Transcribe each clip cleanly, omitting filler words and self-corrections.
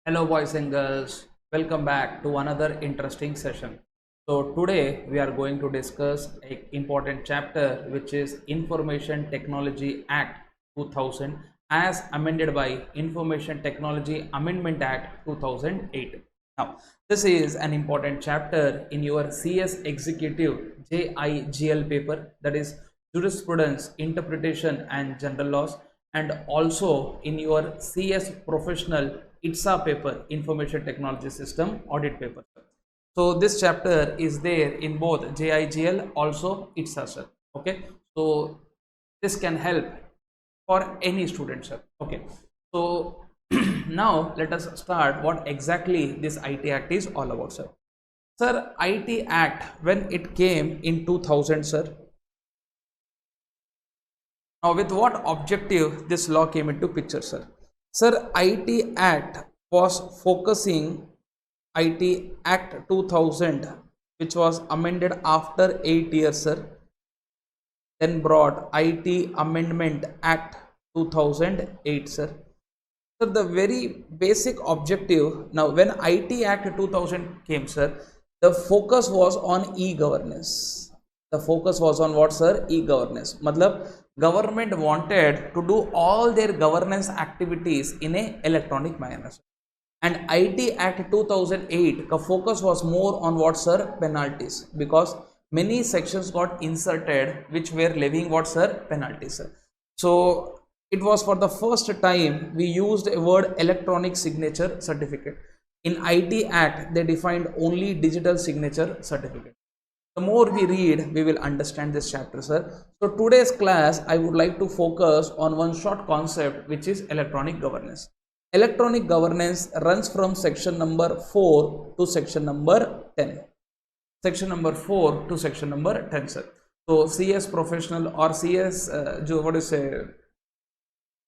Hello boys and girls, welcome back to another interesting session. So today we are going to discuss an important chapter which is Information Technology Act 2000 as amended by Information Technology Amendment Act 2008. Now this is an important chapter in your CS Executive JIGL paper, that is Jurisprudence, Interpretation and General Laws, and also in your CS Professional ITSA paper, Information Technology System Audit paper. So this chapter is there in both JIGL also ITSA, sir. Okay, so this can help for any student, sir. Okay, so now let us start what exactly this IT Act is all about, sir. Sir, IT Act, when it came in 2000, sir, now with what objective this law came into picture, sir? Sir, IT Act was focusing IT Act 2000, which was amended after 8 years, sir. Then brought IT Amendment Act 2008, sir. So the very basic objective, now when IT Act 2000 came, sir, the focus was on e-governance. The focus was on what, sir? E-governance. Matlab, government wanted to do all their governance activities in a electronic manner. And IT Act 2008, the focus was more on what, sir? Penalties, because many sections got inserted which were levying what, sir? Penalties, sir. So it was for the first time we used a word electronic signature certificate. In IT Act, they defined only digital signature certificate. The more we read, we will understand this chapter, sir. So today's class, I would like to focus on one short concept, which is electronic governance. Electronic governance runs from section number 4 to section number 10. Section number 4 to section number 10, sir. So CS professional or CS, what is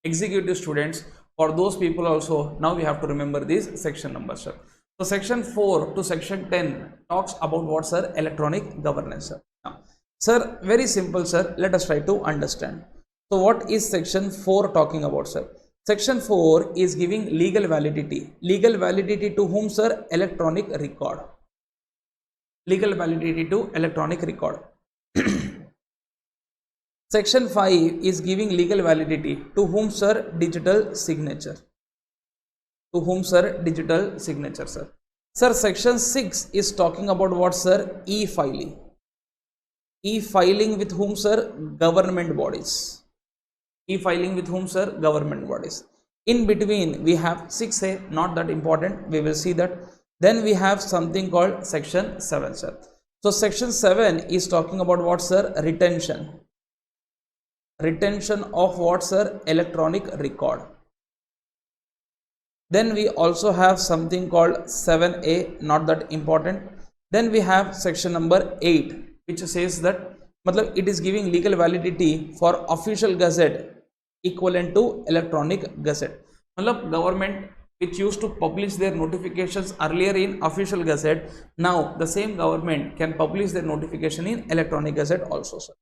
executive students, for those people also, now we have to remember these section numbers, sir. So section 4 to section 10 talks about what, sir? Electronic governance, sir. Now, sir, very simple, sir. Let us try to understand. So what is section 4 talking about, sir? Section 4 is giving legal validity. Legal validity to whom, sir? Electronic record. Legal validity to electronic record. Section 5 is giving legal validity to whom, sir? Digital signature. To whom, sir? Digital signature, sir. Sir, section 6 is talking about what, sir? E-filing. E-filing with whom, sir? Government bodies. E-filing with whom, sir? Government bodies. In between we have 6A, not that important, we will see that. Then we have something called section 7, sir. So section 7 is talking about what, sir? Retention. Retention of what, sir? Electronic record. Then we also have something called 7A, not that important. Then we have section number 8, which says that it is giving legal validity for official gazette equivalent to electronic gazette. Government which used to publish their notifications earlier in official gazette, now the same government can publish their notification in electronic gazette also, sir.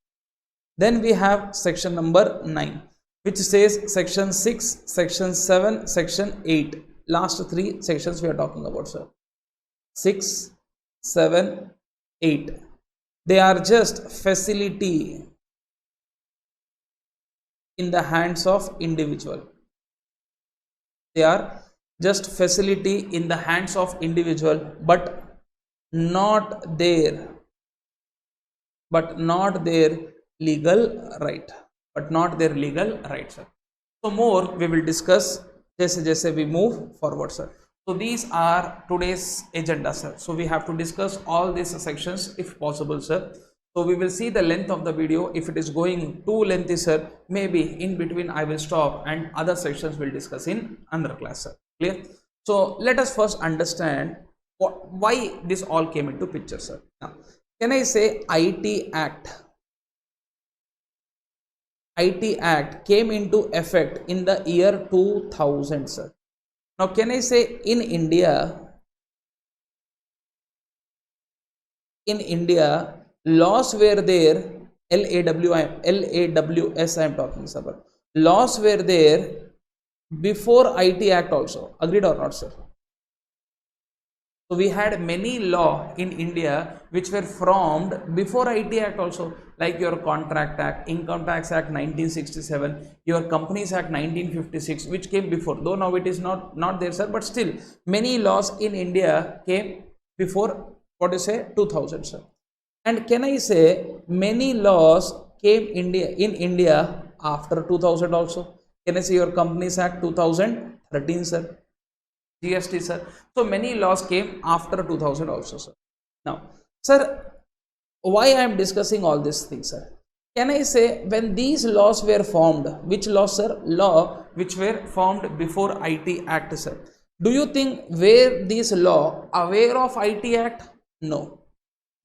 Then we have section number 9, which says section 6, section 7, section 8. Last 3 sections we are talking about, sir. 6, 7, 8. They are just facility in the hands of individual. They are just facility in the hands of individual, but not their legal right. But not their legal right, sir. So more we will discuss jaise we move forward, sir. So these are today's agenda, sir. So we have to discuss all these sections if possible, sir. So we will see the length of the video. If it is going too lengthy, sir, maybe in between I will stop and other sections will discuss in another class, sir. Clear? So let us first understand why this all came into picture, sir. Now, can I say IT Act? IT Act came into effect in the year 2000, sir. Now, can I say in India, laws were there, LAWS I am talking about. Laws were there before IT Act also. Agreed or not, sir? So we had many law in India which were formed before IT Act also, like your Contract Act, Income Tax Act 1967, your Companies Act 1956, which came before. Though now it is not there, sir, but still many laws in India came before, what you say, 2000, sir. And can I say many laws came in India after 2000 also? Can I say your Companies Act 2013, sir? GST, sir. So many laws came after 2000 also, sir. Now, sir, why I am discussing all these things, sir? Can I say when these laws were formed, which laws, sir? Law which were formed before IT Act, sir. Do you think were these law aware of IT Act? No.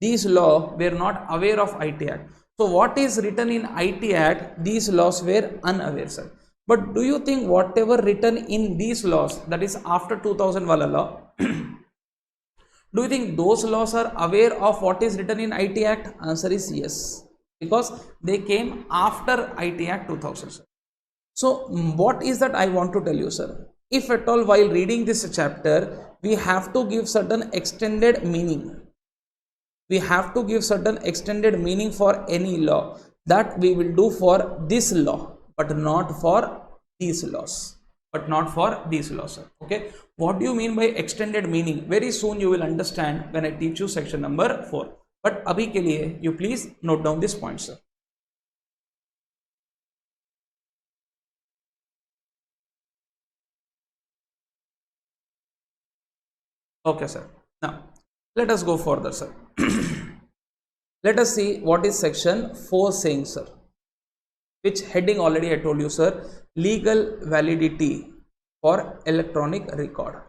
These law were not aware of IT Act. So what is written in IT Act, these laws were unaware, sir. But do you think whatever written in these laws, that is after 2000 wala law, do you think those laws are aware of what is written in IT Act? Answer is yes, because they came after IT Act 2000, sir. So what is that I want to tell you, sir? If at all while reading this chapter, we have to give certain extended meaning. We have to give certain extended meaning for any law, that we will do for this law, but not for these laws. But not for these laws, sir. Okay. What do you mean by extended meaning? Very soon you will understand when I teach you section number 4. But abhi ke liye, you please note down this point, sir. Okay, sir. Now, let us go further, sir. Let us see what is section 4 saying, sir. Which heading already I told you, sir. Legal validity for electronic record.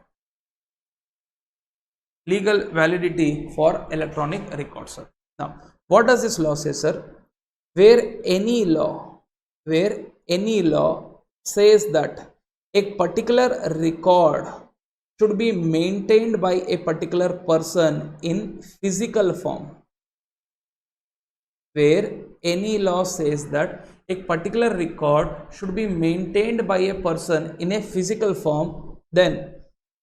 Legal validity for electronic record, sir. Now, what does this law say, sir? Where any law says that a particular record should be maintained by a particular person in physical form, where any law says that a particular record should be maintained by a person in a physical form, then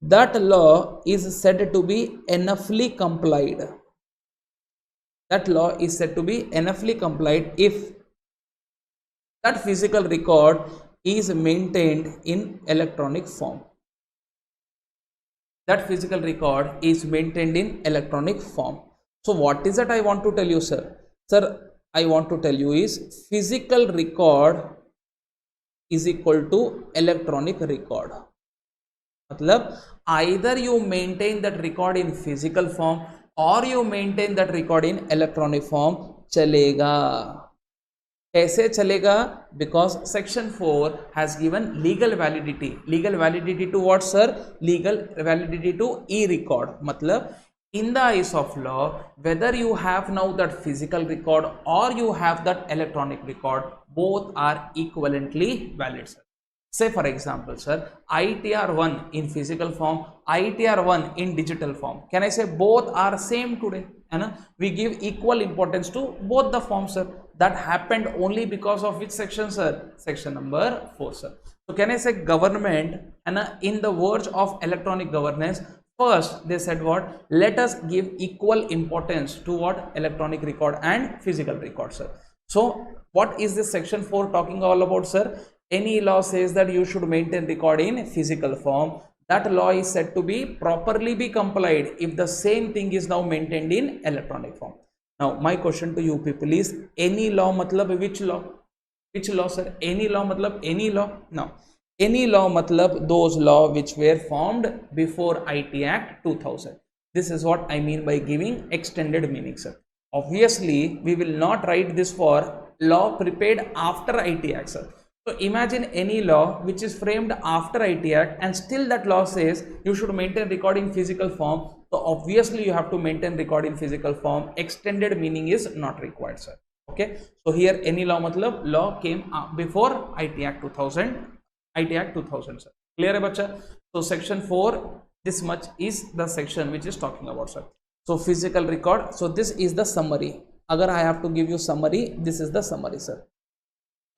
that law is said to be enoughly complied. That law is said to be enoughly complied if that physical record is maintained in electronic form. That physical record is maintained in electronic form. So what is that I want to tell you, sir? Sir, I want to tell you is physical record is equal to electronic record. मतलब either you maintain that record in physical form or you maintain that record in electronic form, चलेगा. कैसे चलेगा? Because section 4 has given legal validity. Legal validity to what, sir? Legal validity to e-record. मतलब in the eyes of law, whether you have now that physical record or you have that electronic record, both are equivalently valid, sir. Say for example, sir, ITR1 in physical form, ITR1 in digital form. Can I say both are same today? And we give equal importance to both the forms, sir. That happened only because of which section, sir? Section number 4, sir. So can I say government and in the verge of electronic governance, first they said what? Let us give equal importance to what? Electronic record and physical record, sir. So what is this section 4 talking all about, sir? Any law says that you should maintain record in physical form. That law is said to be properly be complied if the same thing is now maintained in electronic form. Now my question to you people is, any law matlab which law? Which law, sir? Any law matlab any law? No. Any law matlab those law which were formed before IT Act 2000. This is what I mean by giving extended meaning, sir. Obviously, we will not write this for law prepared after IT Act, sir. So imagine any law which is framed after IT Act and still that law says you should maintain record in physical form. So obviously you have to maintain record in physical form. Extended meaning is not required, sir. Okay. So here any law matlab law came before IT Act 2000. IT Act 2000, sir. Clear hai bacha? So section 4, this much is the section which is talking about, sir. So physical record. So this is the summary. Agar I have to give you summary, this is the summary, sir.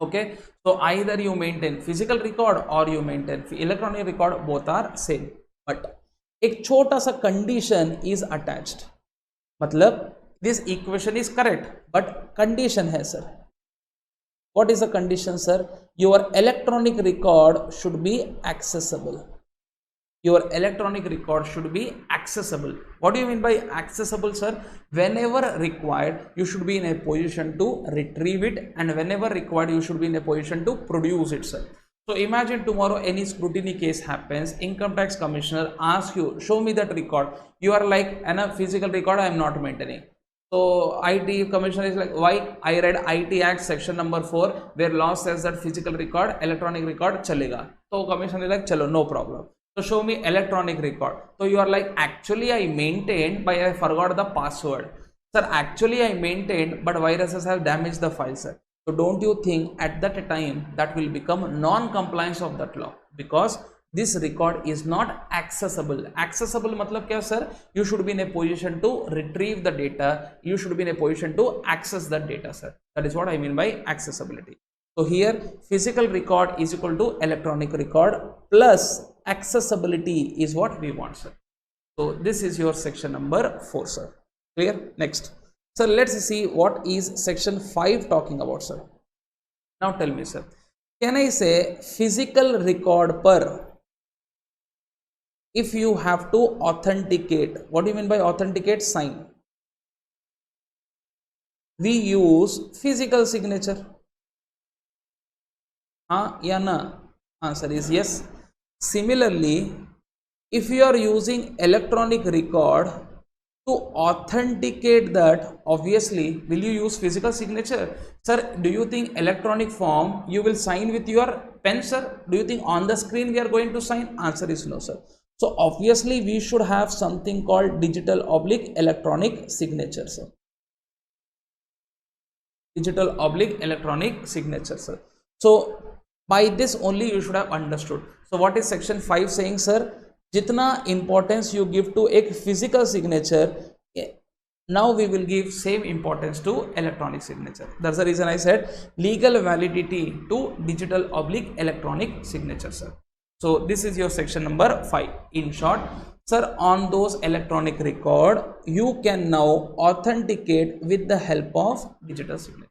Okay, so either you maintain physical record or you maintain electronic record, both are same. But एक छोटा सा condition is attached, मतलब this equation is correct but condition है sir. What is the condition, sir? Your electronic record should be accessible. Your electronic record should be accessible. What do you mean by accessible, sir? Whenever required, you should be in a position to retrieve it, and whenever required, you should be in a position to produce it, sir. So imagine tomorrow any scrutiny case happens, income tax commissioner asks you, show me that record. You are like, and a physical record I am not maintaining. So IT commissioner is like, why? I read IT Act section number 4 where law says that physical record, electronic record chalega. So commissioner is like, chalo, no problem. So show me electronic record. So you are like, actually I maintained but I forgot the password. Sir, actually I maintained but viruses have damaged the file, sir. So don't you think at that time that will become non-compliance of that law, because this record is not accessible. Accessible matlab kya, sir? You should be in a position to retrieve the data, you should be in a position to access that data, sir. That is what I mean by accessibility. So here physical record is equal to electronic record plus accessibility is what we want, sir. So this is your section number 4, sir. Clear? Next, sir, let's see what is section 5 talking about, sir. Now tell me, sir, can I say physical record per if you have to authenticate? What do you mean by authenticate? Sign. We use physical signature. Yeah, na? Answer is yes. Similarly, if you are using electronic record to authenticate that, obviously will you use physical signature? Sir, do you think electronic form you will sign with your pen, sir? Do you think on the screen we are going to sign? Answer is no, sir. So obviously we should have something called digital oblique electronic signature, sir. Digital oblique electronic signature, sir. So by this only you should have understood. So what is section 5 saying, sir? Jitna importance you give to a physical signature, now we will give same importance to electronic signature. That's the reason I said legal validity to digital oblique electronic signature, sir. So this is your section number 5. In short, sir, on those electronic record you can now authenticate with the help of digital signature.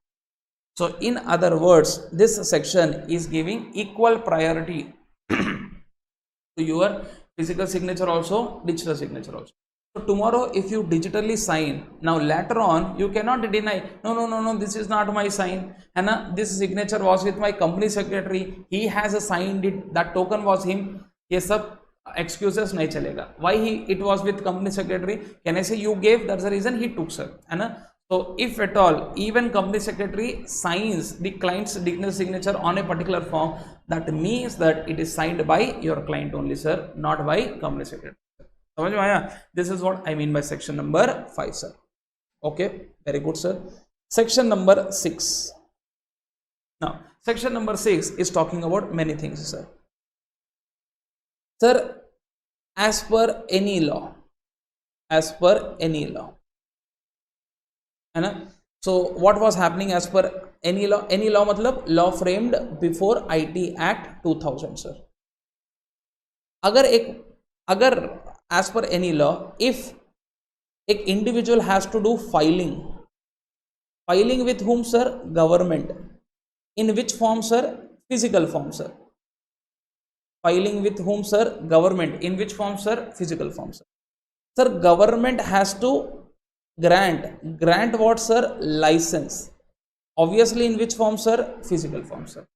So in other words, this section is giving equal priority to your physical signature also, digital signature also. So tomorrow if you digitally sign, now later on you cannot deny, no, this is not my sign, and this signature was with my company secretary, he has signed it, that token was him. Yes, sir, excuses nahi chalega. Why it was with company secretary? Can I say you gave? That's the reason he took, sir. And so if at all even company secretary signs the client's digital signature on a particular form, that means that it is signed by your client only, sir, not by company secretary. This is what I mean by section number 5, sir. Okay, very good, sir. Section number 6. Now section number 6 is talking about many things, sir. Sir, as per any law, so what was happening as per any law? Any law matlab law framed before IT Act 2000, sir. अगर as per any law, if एक individual has to do filing with whom, sir? Government. In which form, sir? Physical form, sir. Filing with whom, sir? Government. In which form, sir? Physical form, sir. Sir, government has to grant what, sir? License. Obviously in which form, sir? Physical form, sir.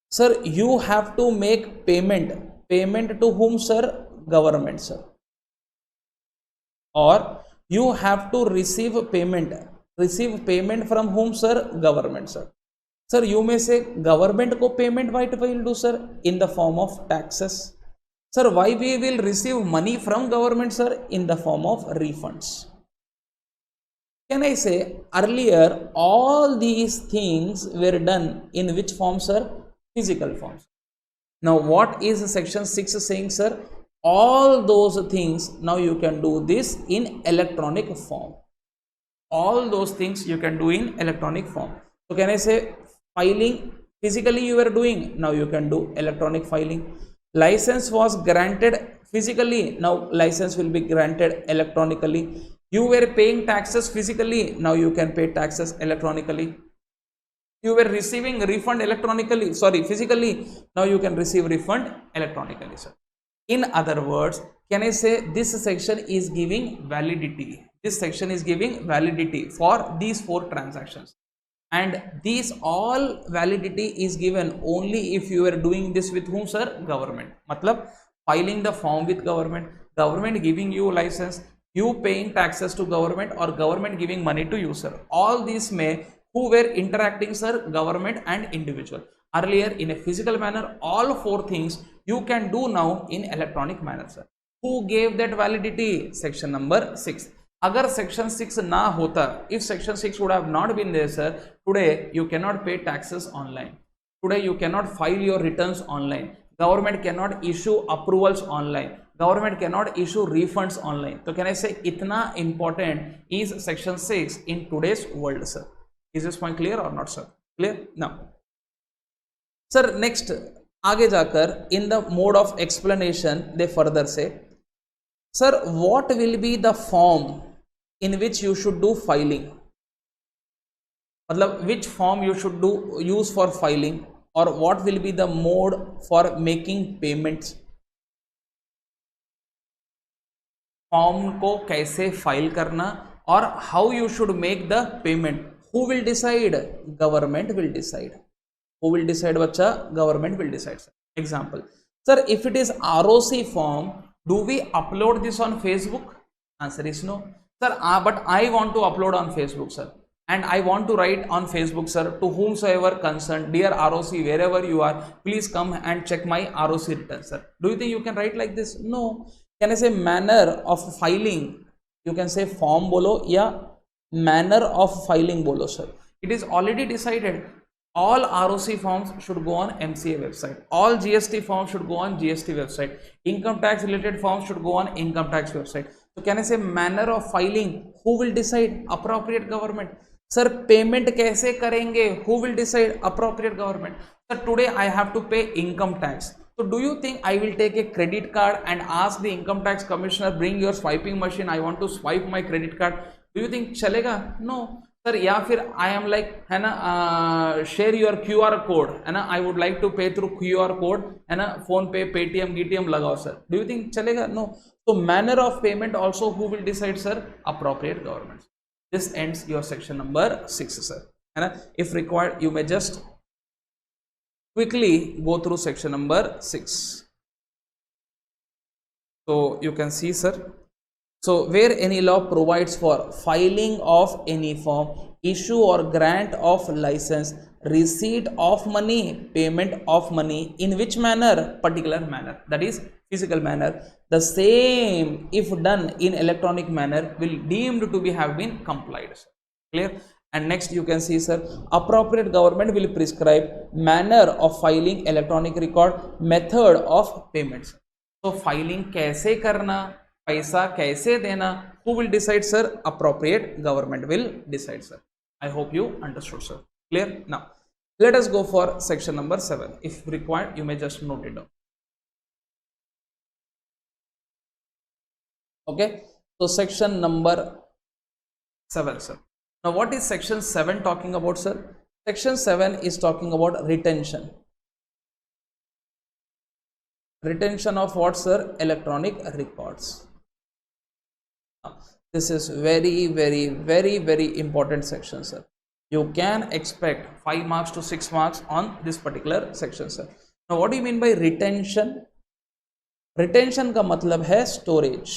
Sir, you have to make payment to whom, sir? Government, sir. Or you have to receive payment from whom, sir? Government, sir. Sir, you may say government ko payment why will do, sir? In the form of taxes. Sir, why we will receive money from government, sir? In the form of refunds. Can I say earlier all these things were done in which form, sir? Physical forms. Now what is section 6 saying, sir? All those things now you can do this in electronic form. All those things you can do in electronic form. So can I say filing physically you were doing, now you can do electronic filing. License was granted physically, now license will be granted electronically. You were paying taxes physically, now you can pay taxes electronically. You were receiving refund electronically, sorry, physically, now you can receive refund electronically, sir. In other words, can I say this section is giving validity, this section is giving validity for these 4 transactions, and these all validity is given only if you are doing this with whom, sir? Government. Matlab filing the form with government, government giving you license, you paying taxes to government, or government giving money to you, sir. All these may who were interacting, sir? Government and individual. Earlier in a physical manner, all 4 things you can do now in electronic manner, sir. Who gave that validity? Section number 6. Agar section 6 na hota, if section 6 would have not been there, sir, today you cannot pay taxes online, today you cannot file your returns online, government cannot issue approvals online, government cannot issue refunds online. So can I say itna important is section 6 in today's world, sir? Is this point clear or not, sir? Clear? Now sir, next आगे जाकर in the mode of explanation they further say, sir, what will be the form in which you should do filing? मतलब which form you should do use for filing, or what will be the mode for making payments? Form को कैसे file करना और how you should make the payment? Who will decide? Government will decide. Who will decide, bachcha? Government will decide, sir. Example, sir, if it is ROC form, do we upload this on Facebook? Answer is no, sir. But I want to upload on Facebook, sir, and I want to write on Facebook, sir, to whomsoever concerned, dear ROC, wherever you are, please come and check my ROC return, sir. Do you think you can write like this? No. Can I say manner of filing? You can say form bolo ya manner of filing bolo, sir. It is already decided. All ROC forms should go on MCA website. All GST forms should go on GST website. Income tax related forms should go on income tax website. So can I say manner of filing? Who will decide? Appropriate government. Sir, payment कैसे करेंगे? Who will decide? Appropriate government. Sir, today I have to pay income tax. So do you think I will take a credit card and ask the income tax commissioner, bring your swiping machine, I want to swipe my credit card? Do you think चलेगा? No. Sir, या फिर I am like, है ना, share your QR code, है ना, I would like to पे through QR code, है ना, फोन पे, पेटीएम, गिटीएम लगाओ, सर. डू यू थिंक चलेगा? नो. तो manner of payment also who will decide, sir? Appropriate government. This ends your section number 6, sir, है ना. If required you may just quickly go through section number 6. so you can see, sir. So where any law provides for filing of any form, issue or grant of license, receipt of money, payment of money, in which manner? Particular manner, that is physical manner. The same if done in electronic manner will deemed to be have been complied, sir. Clear? And next you can see, sir, appropriate government will prescribe manner of filing electronic record, method of payments. So filing कैसे करना, पैसा कैसे देना, who will decide, sir? Appropriate government will decide, sir. I hope you understood, sir. Clear? Now let us go for section number 7. If required, you may just note it down. Okay, so section number 7, sir. Now what is section 7 talking about, sir? Section 7 is talking about retention. Retention of what, sir? Electronic records. This is very important section, sir. You can expect 5 marks to 6 marks on this particular section, sir. Now what do you mean by retention? Retention का मतलब है storage.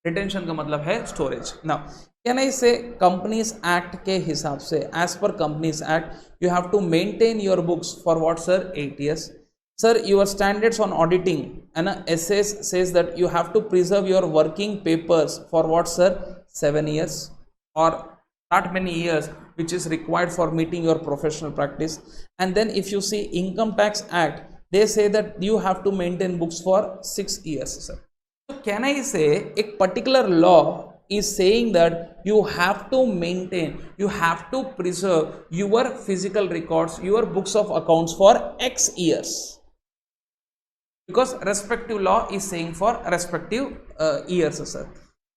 Retention का मतलब है storage. Now can I say Companies Act के हिसाब से, as per Companies Act, you have to maintain your books for what, sir? 8 years. Sir, your standards on auditing and SS says that you have to preserve your working papers for what, sir? 7 years or that many years, which is required for meeting your professional practice. And then if you see Income Tax Act, they say that you have to maintain books for 6 years, sir. So can I say a particular law is saying that you have to maintain, you have to preserve your physical records, your books of accounts for X years. because respective law is saying for respective years, sir.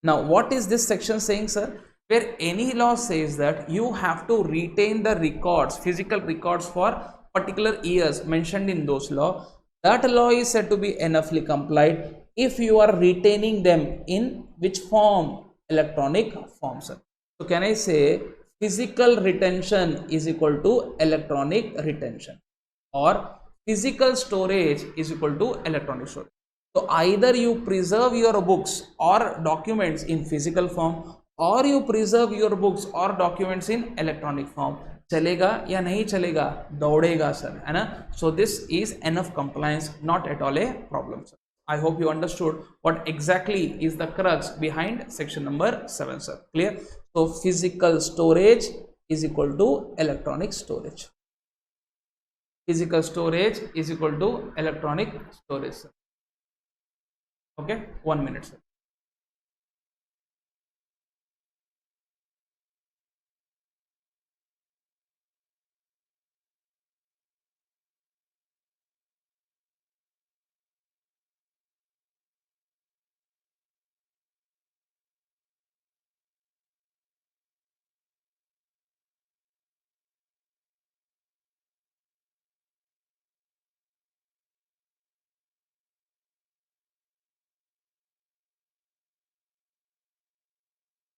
Now what is this section saying, sir? Where any law says that you have to retain the records, physical records for particular years mentioned in those law, that law is said to be enoughly complied if you are retaining them in which form? Electronic form, sir. So can I say physical retention is equal to electronic retention, or physical storage is equal to electronic storage? So either you preserve your books or documents in physical form, or you preserve your books or documents in electronic form. चलेगा या नहीं चलेगा? दौड़ेगा sir, है ना? So this is enough compliance, not at all a problem, sir. I hope you understood what exactly is the crux behind section number 7, sir. Clear? So physical storage is equal to electronic storage. Physical storage is equal to electronic storage, sir. Okay, 1 minute, sir.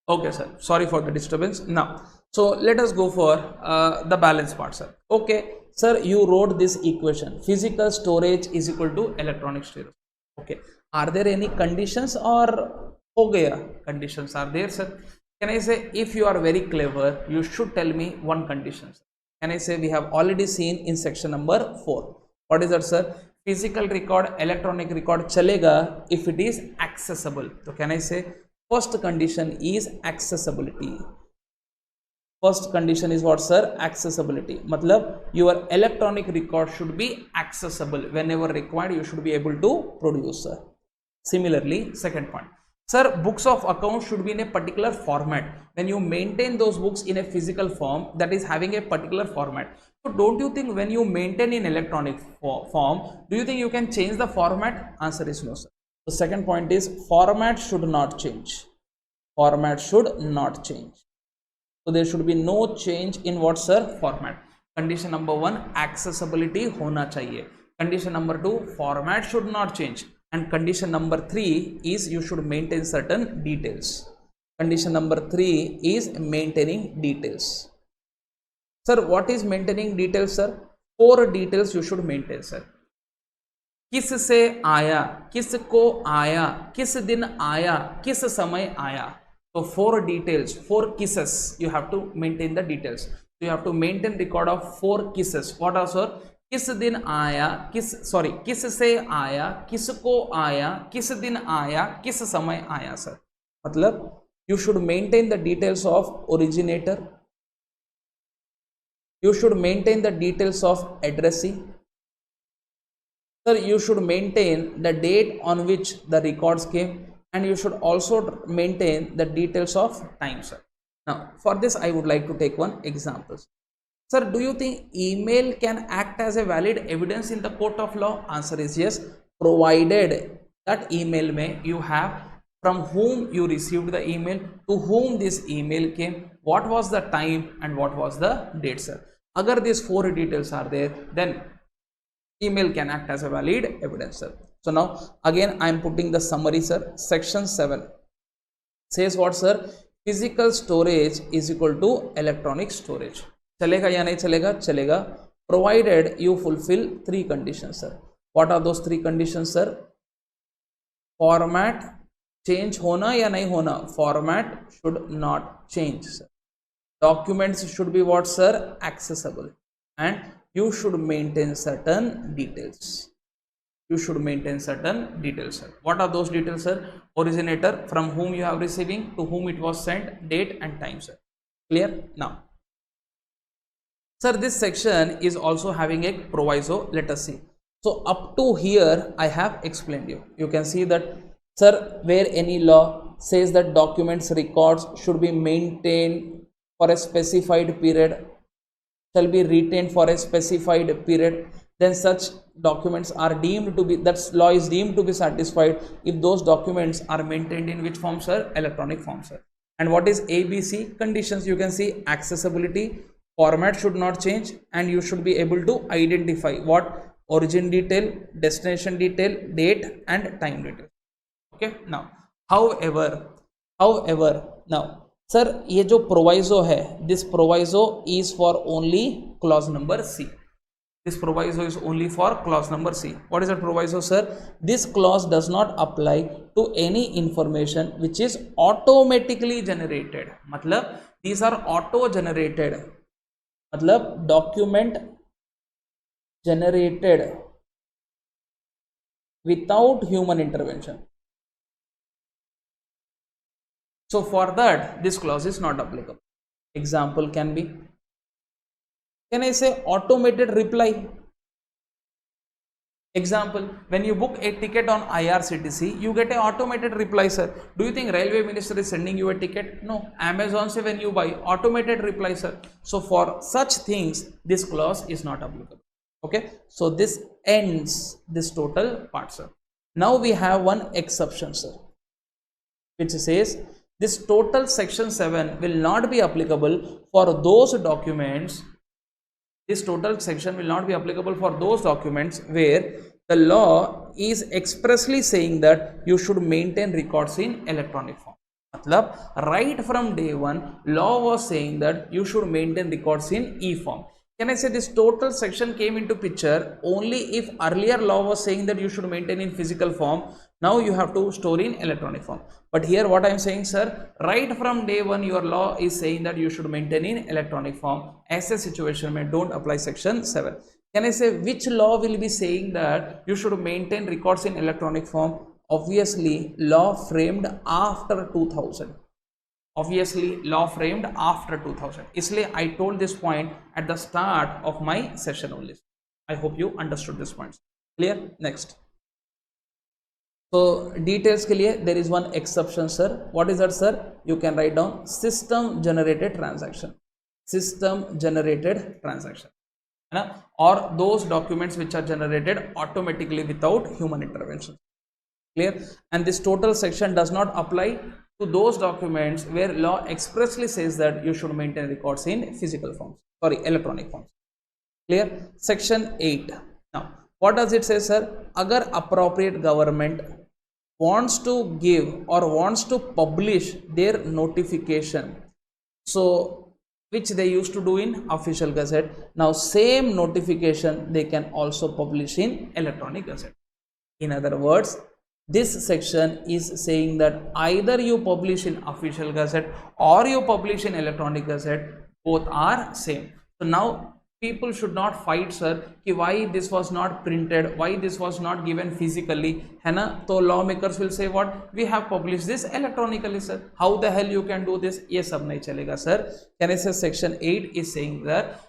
Okay, sir, sorry for the disturbance. Now, so let us go for the balance part, sir. Okay, sir, you wrote this equation, physical storage is equal to electronic storage. Okay, are there any conditions or ho gaya? Conditions are there, sir. Can I say, if you are very clever, you should tell me one condition, sir. Can I say, we have already seen in section number 4. What is that, sir? Physical record, electronic record chalega if it is accessible. So can I say, first condition is accessibility. First condition is what, sir? Accessibility. Matlab your electronic record should be accessible. Whenever required, you should be able to produce, sir. Similarly, second point, sir, books of accounts should be in a particular format. When you maintain those books in a physical form, that is having a particular format. So don't you think when you maintain in electronic form, do you think you can change the format? Answer is no, sir. The second point is format should not change. Format should not change. So there should be no change in what, sir? Format. Condition number 1, accessibility hona chahiye. Condition number 2, format should not change. And condition number 3 is you should maintain certain details. Condition number 3 is maintaining details. Sir, what is maintaining details, sir? 4 details you should maintain, sir. किससे आया, किसको आया, किस दिन आया, किस समय आया. So 4 details, 4 kisses, you have to maintain the details. So you have to maintain record of 4 kisses. What are, sir? किस दिन आया, किससे आया, किसको आया, किस दिन आया, किस समय आया, sir. मतलब you should maintain the details of originator. You should maintain the details of addressee. Sir, you should maintain the date on which the records came, and you should also maintain the details of time, sir. Now, for this, I would like to take one example. Sir, do you think email can act as a valid evidence in the court of law? Answer is yes, provided that email may you have from whom you received the email, to whom this email came, what was the time, and what was the date, sir. Agar these 4 details are there, then email can act as a valid evidence, sir. So now again I am putting the summary, sir. Section 7 says what, sir? Physical storage is equal to electronic storage. Chalega ya nahi chalega? Chalega, provided you fulfill 3 conditions, sir. What are those 3 conditions, sir? Format change hona ya nahi hona? Format should not change, sir. Documents should be what, sir? Accessible. And you should maintain certain details. You should maintain certain details, sir. What are those details, sir? Originator, from whom you have receiving, to whom it was sent, date and time, sir. Clear? Now, sir, this section is also having a proviso. Let us see. So up to here I have explained you. You can see that, sir, where any law says that documents records should be maintained for a specified period, shall be retained for a specified period, then such documents are deemed to be, that law is deemed to be satisfied if those documents are maintained in which form, sir? Electronic form, sir. And what is ABC conditions? You can see accessibility, format should not change, and you should be able to identify what? Origin detail, destination detail, date and time detail. Okay, now however now sir, ये जो proviso है, this proviso is for only clause number C. This proviso is only for clause number C. What is that proviso, sir? This clause does not apply to any information which is automatically generated. मतलब these are auto generated. मतलब document generated without human intervention. So for that, this clause is not applicable. Example can be, can I say automated reply? Example, when you book a ticket on IRCTC, you get an automated reply, sir. Do you think Railway Minister is sending you a ticket? No. Amazon say when you buy, automated reply, sir. So for such things, this clause is not applicable. Okay. So this ends this total part, sir. Now we have one exception, sir, which says this total section 7 will not be applicable for those documents. This total section will not be applicable for those documents where the law is expressly saying that you should maintain records in electronic form. Matlab, right from day one, law was saying that you should maintain records in e-form. Can I say this total section came into picture only if earlier law was saying that you should maintain in physical form, now you have to store in electronic form. But here what I am saying, sir, right from day one your law is saying that you should maintain in electronic form. ऐसे situation में don't apply section 7. Can I say which law will be saying that you should maintain records in electronic form? Obviously law framed after 2000. Obviously law framed after 2000. इसलिए I told this point at the start of my session only. I hope you understood this point. Clear? Next. So details के लिए there is one exception, sir. What is that, sir? You can write down system generated transaction. System generated transaction. Or those documents which are generated automatically without human intervention. Clear? And this total section does not apply to those documents where law expressly says that you should maintain records in physical forms, sorry, electronic forms. Clear? Section 8. Now, what does it say, sir? Agar appropriate government wants to give or wants to publish their notification, so which they used to do in official gazette, now same notification they can also publish in electronic gazette. In other words, this section is saying that either you publish in official gazette or you publish in electronic gazette, both are same. So now people should not fight, sir, कि why this was not printed, why this was not given physically, है ना? So lawmakers will say what? We have published this electronically, sir. How the hell you can do this? ये सब नहीं चलेगा, sir. Can I say section 8 is saying that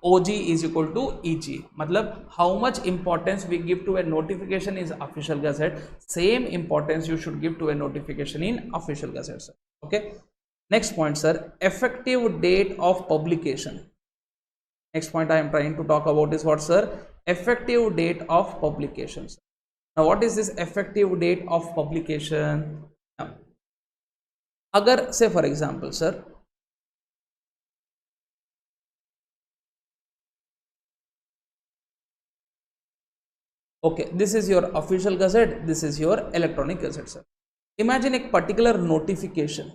OG is equal to EG. मतलब how much importance we give to a notification is official gazette, same importance you should give to a notification in official gazette, sir. Okay. Next point, sir, effective date of publication. Next point I am trying to talk about is what, sir? Effective date of publications. Now what is this effective date of publication? Now, agar say for example, sir, okay, this is your official gazette, this is your electronic gazette, sir. Imagine a particular notification.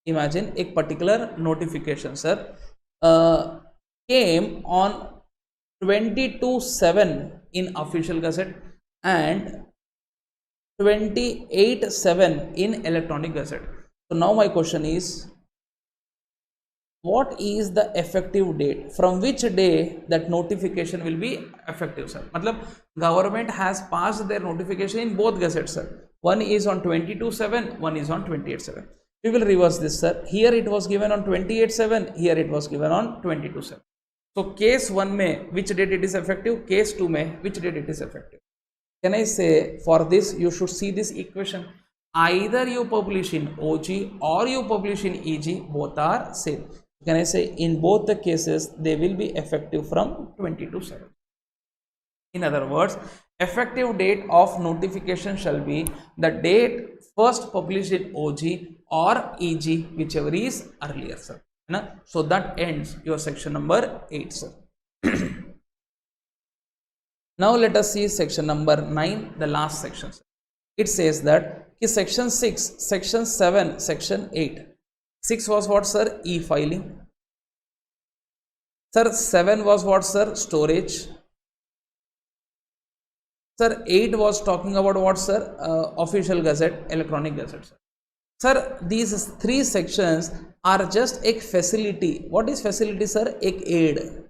Imagine a particular notification, sir, came on 22/7 in official gazette and 28/7 in electronic gazette. So now my question is, what is the effective date? From which day that notification will be effective, sir? मतलब government has passed their notification in both gazettes, sir. One is on 22/7, one is on 28/7. We will reverse this, sir. Here it was given on 28/7, here it was given on 22/7. So case 1 में which date it is effective? Case 2 में which date it is effective? Can I say for this you should see this equation? Either you publish in OG or you publish in EG, both are same. Can I say in both the cases they will be effective from 22/7. In other words, effective date of notification shall be the date first published in OG or EG, whichever is earlier, sir. So that ends your section number 8, sir. Now let us see section number 9, the last section. It says that section 6, section 7, section 8. 6 was what, sir? E-filing. Sir, 7 was what, sir? Storage. Sir, 8 was talking about what, sir? Official gazette, electronic gazette, sir. Sir, these 3 sections are just a facility. What is facility, sir? Ek aid.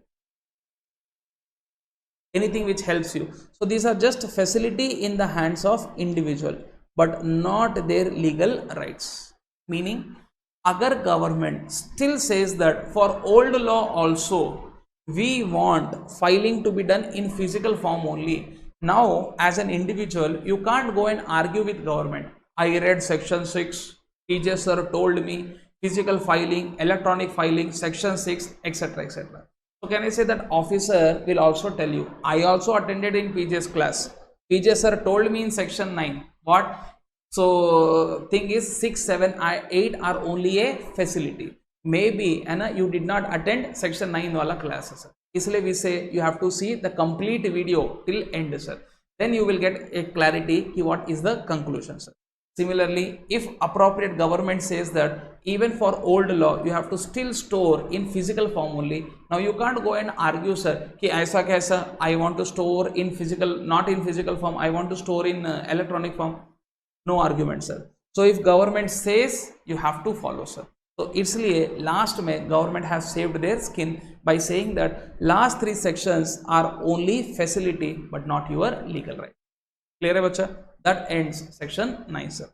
Anything which helps you. So these are just facility in the hands of individual, but not their legal rights. Meaning, agar government still says that for old law also we want filing to be done in physical form only. Now, as an individual, you can't go and argue with government. I read section 6, PJ sir told me physical filing, electronic filing, section 6, etc., etc. So can I say that officer will also tell you, I also attended in PJ's class. PJ sir told me in section 9. What? So thing is 6, 7, 8 are only a facility. Maybe you did not attend section 9 wala classes. Isliye we say you have to see the complete video till end, sir. Then you will get a clarity ki what is the conclusion, sir. Similarly, if appropriate government says that even for old law you have to still store in physical form only, now you can't go and argue, sir, ki aisa kaisa, I want to store in physical, not in physical form, I want to store in electronic form. No argument, sir. So if government says, you have to follow, sir. So इसलिए last में government has saved their skin by saying that last 3 sections are only facility but not your legal right. Clear है बच्चा? That ends section 9, sir.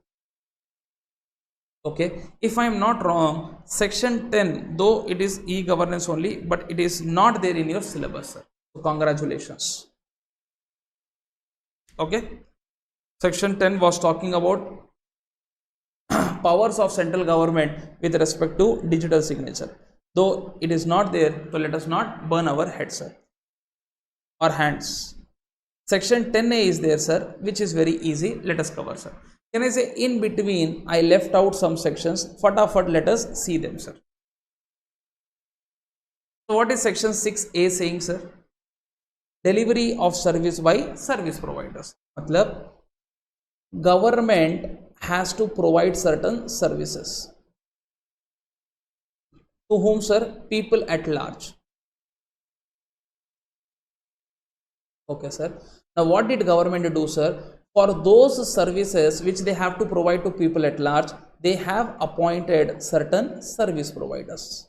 Okay, if I am not wrong, section 10, though it is e-governance only, but it is not there in your syllabus, sir. So congratulations. Okay, section 10 was talking about powers of central government with respect to digital signature. Though it is not there, so let us not burn our heads, sir, or hands. Section 10A is there, sir, which is very easy. Let us cover, sir. Can I say in between I left out some sections? Fatafat, let us see them, sir. So what is section 6A saying, sir? Delivery of service by service providers. Matlab, government has to provide certain services. To whom, sir? People at large. Okay, sir. Now what did government do, sir? For those services which they have to provide to people at large, they have appointed certain service providers.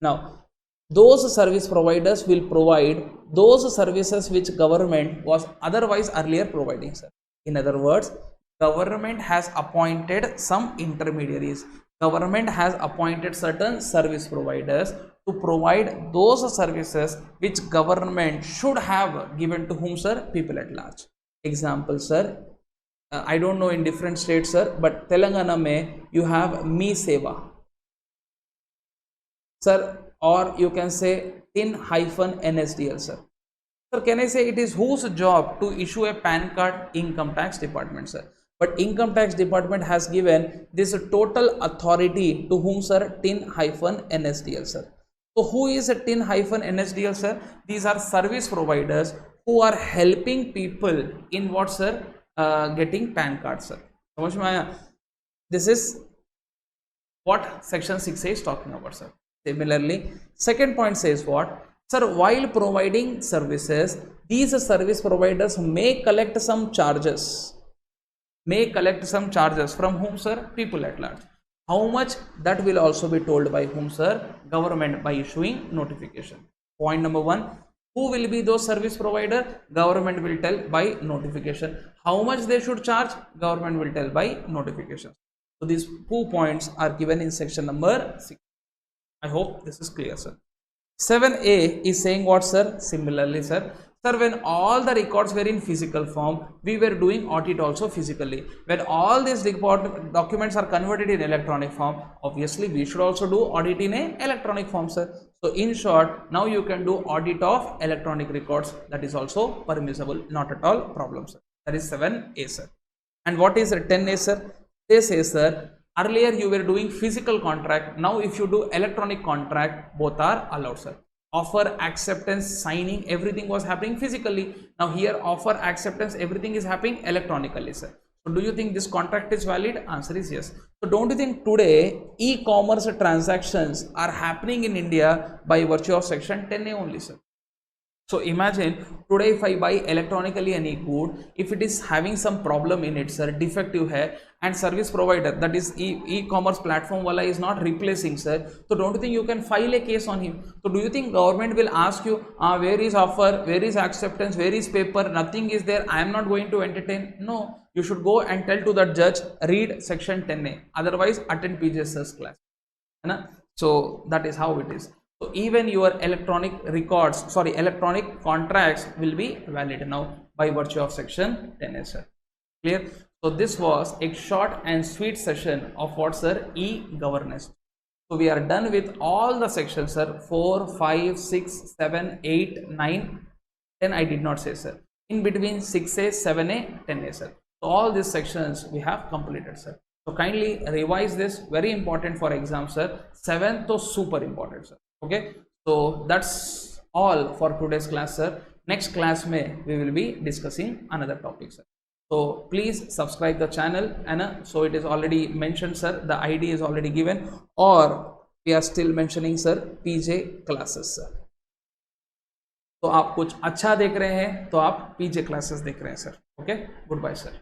Now, those service providers will provide those services which government was otherwise earlier providing, sir. In other words, government has appointed some intermediaries. Government has appointed certain service providers to provide those services which government should have given to whom, sir? People at large. Example, sir, I don't know in different states, sir, but Telangana mein you have Me Seva, sir, or you can say TIN-NSDL, sir. Sir, can I say it is whose job to issue a PAN card? Income tax department, sir. But income tax department has given this total authority to whom, sir? TIN-NSDL, sir. So who is a TIN-NSDL, sir? These are service providers who are helping people in what, sir? Getting PAN card, sir. This is what section 6A is talking about, sir. Similarly, second point says what? Sir, while providing services, these service providers may collect some charges. May collect some charges from whom, sir? People at large. How much? That will also be told by whom, sir? Government, by issuing notification. Point number 1. Who will be those service provider? Government will tell by notification. How much they should charge? Government will tell by notification. So these 2 points are given in section number 6. I hope this is clear, sir. 7A is saying what, sir? Similarly, sir. Sir, when all the records were in physical form, we were doing audit also physically. When all these documents are converted in electronic form, obviously we should also do audit in a electronic form, sir. So in short, now you can do audit of electronic records. That is also permissible, not at all problem, sir. That is 7A, sir. And what is 10A, sir? They say, sir, earlier you were doing physical contract. Now if you do electronic contract, both are allowed, sir. Offer, acceptance, signing, everything was happening physically. Now here offer, acceptance, everything is happening electronically, sir. So do you think this contract is valid? Answer is yes. So don't you think today e-commerce transactions are happening in India by virtue of section 10A only, sir? So imagine today if I buy electronically any good, if it is having some problem in it, sir, defective hai, and service provider, that is e-commerce platform wala, is not replacing, sir. So don't you think you can file a case on him? So do you think government will ask you, where is offer, where is acceptance, where is paper? Nothing is there. I am not going to entertain. No, you should go and tell to that judge, read section 10A. Otherwise, attend PJS's class. So that is how it is. So even your electronic contracts will be valid now by virtue of section 10A, sir. Clear? So this was a short and sweet session of what, sir? E-governance. So we are done with all the sections, sir. 4, 5, 6, 7, 8, 9, 10 I did not say, sir. In between 6A, 7A, 10A, sir. So all these sections we have completed, sir. So kindly revise this, very important for exam, sir. 7th is super important, sir. Okay, so that's all for today's class, sir. Next class we will be discussing another topic, sir. So please subscribe the channel, and so it is already mentioned, sir, the ID is already given, or we are still mentioning, sir, PJ classes, sir. तो आप कुछ अच्छा देख रहे हैं तो आप PJ classes देख रहे हैं, sir. Okay, goodbye, sir.